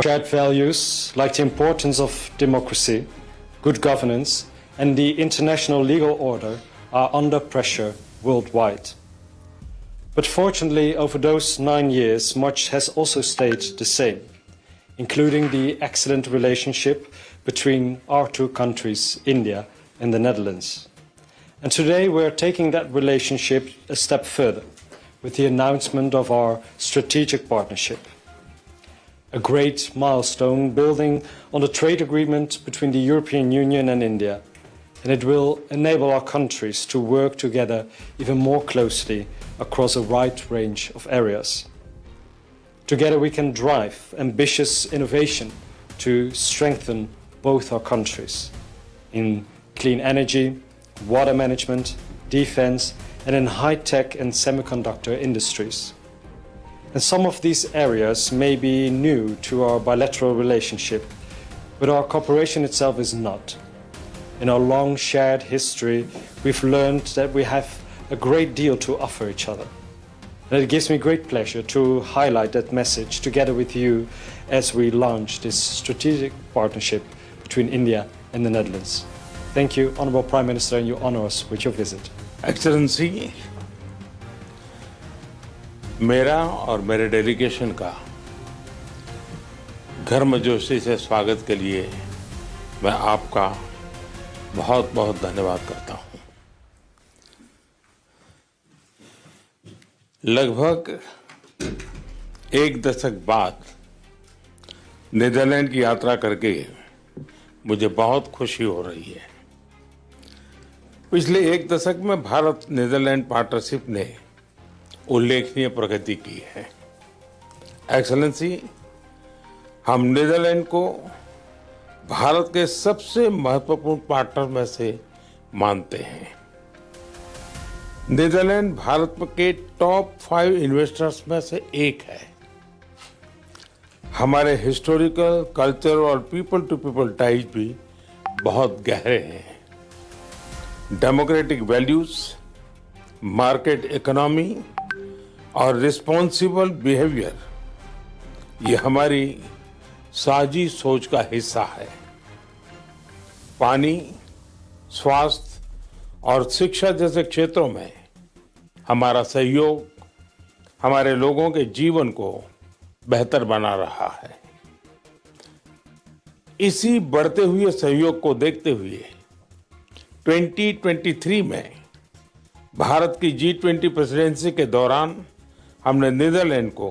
Shared values like the importance of democracy, good governance, and the international legal order are under pressure worldwide. But fortunately, over those 9 years, much has also stayed the same, including the excellent relationship between our two countries, India and the Netherlands. And today we're taking that relationship a step further with the announcement of our strategic partnership. A great milestone building on the trade agreement between the European Union and India, and it will enable our countries to work together even more closely across a wide range of areas. Together we can drive ambitious innovation to strengthen both our countries in clean energy, water management, defense, and in high-tech and semiconductor industries. And some of these areas may be new to our bilateral relationship, but our cooperation itself is not. In our long shared history, we've learned that we have a great deal to offer each other. And it gives me great pleasure to highlight that message together with you as we launch this strategic partnership between India and the Netherlands. Thank you, Honorable Prime Minister, and you honor us with your visit. Excellency, मेरा और मेरे delegation का गर्मजोशी से स्वागत के लिए मैं आपका बहुत बहुत धन्यवाद करता हूं। लगभग एक दशक बाद नीदरलैंड की यात्रा करके मुझे बहुत खुशी हो रही है। पिछले एक दशक में भारत नीदरलैंड पार्टनरशिप ने उल्लेखनीय प्रगति की है। एक्सेलेंसी, हम नीदरलैंड को भारत के सबसे महत्वपूर्ण पार्टनर में से मानते हैं। नीदरलैंड भारत के टॉप 5 इन्वेस्टर्स में से एक है। हमारे हिस्टोरिकल, कल्चर और पीपल टू पीपल टाइज भी बहुत गहरे हैं। डेमोक्रेटिक वैल्यूज, मार्केट इकोनॉमी और रिस्पॉन्सिबल बिहेवियर, ये हमारी साझी सोच का हिस्सा है। पानी, स्वास्थ्य और शिक्षा जैसे क्षेत्रों में हमारा सहयोग हमारे लोगों के जीवन को बेहतर बना रहा है। इसी बढ़ते हुए सहयोग को देखते हुए 2023 में भारत की G20 प्रेसिडेंसी के दौरान हमने नीदरलैंड को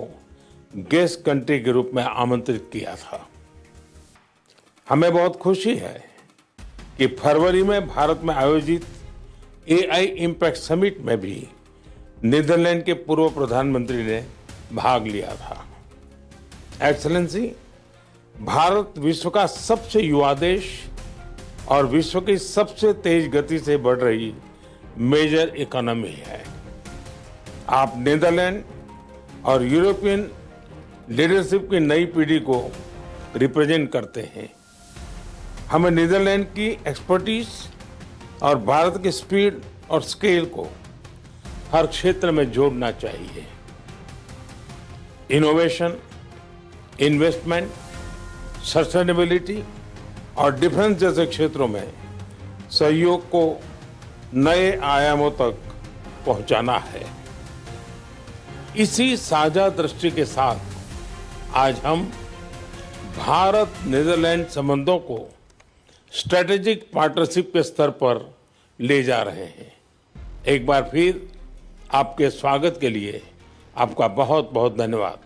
गेस्ट कंट्री के रूप में आमंत्रित किया था। हमें बहुत खुशी है कि फरवरी में भारत में आयोजित AI इम्पैक्ट समिट में भी नीदरलैंड के पूर्व प्रधानमंत्री ने भाग लिया था। एक्सेलेंसी, भारत विश्व का सबसे युवा देश और विश्व की सबसे तेज गति से बढ़ रही मेजर इकोनॉमी है। आप नीदरलैंड और यूरोपियन लीडरशिप की नई पीढ़ी को रिप्रेजेंट करते हैं। हमें नीदरलैंड की एक्सपर्टीज और भारत की स्पीड और स्केल को हर क्षेत्र में जोड़ना चाहिए। इनोवेशन, इन्वेस्टमेंट, सस्टेनेबिलिटी और डिफेंस जैसे क्षेत्रों में सहयोग को नए आयामों तक पहुंचाना है। इसी साझा दृष्टि के साथ आज हम भारत नीदरलैंड संबंधों को स्ट्रेटेजिक पार्टनरशिप के स्तर पर ले जा रहे हैं। एक बार फिर आपके स्वागत के लिए आपका बहुत बहुत धन्यवाद।